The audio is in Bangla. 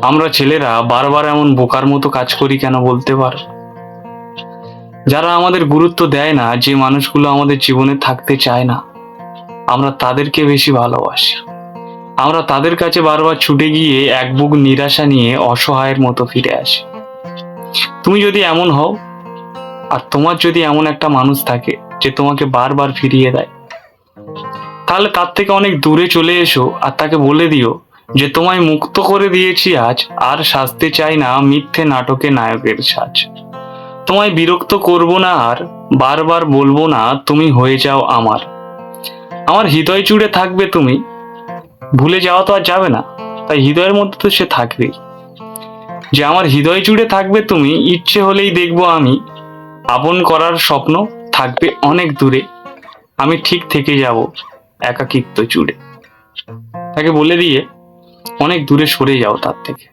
আমরা ছেলেরা বারবার এমন বোকার মতো কাজ করি কেন বলতে পারো? যারা আমাদের গুরুত্ব দেয় না, যে মানুষগুলো আমাদের জীবনে থাকতে চায় না, আমরা তাদেরকে বেশি ভালোবাসি। আমরা তাদের কাছে বারবার ছুটে গিয়ে এক বুক নিরাশা নিয়ে অসহায়ের মতো ফিরে আসি। তুমি যদি এমন হও, আর তোমার যদি এমন একটা মানুষ থাকে যে তোমাকে বারবার ফিরিয়ে দেয়, তাহলে তার থেকে অনেক দূরে চলে এসো আর তাকে বলে দিও যে তোমায় মুক্ত করে দিয়েছি আজ, আর সাজতে চাই না মিথ্যে নাটকে নায়কের সাজ। তোমায় বিরক্ত করব না আর, বারবার বলবো না তুমি হয়ে যাও আমার। আমার হৃদয় জুড়ে থাকবে তুমি, ভুলে যাওয়া তো আর যাবে না, তাই হৃদয়ের মধ্যে তো সে থাকবেই। যে আমার হৃদয় জুড়ে থাকবে তুমি, ইচ্ছে হলেই দেখবো আমি, আপন করার স্বপ্ন থাকবে অনেক দূরে, আমি ঠিক থেকে যাব একাকিত্ব জুড়ে। তাকে বলে দিয়ে অনেক দূরে সরে যাও তার থেকে।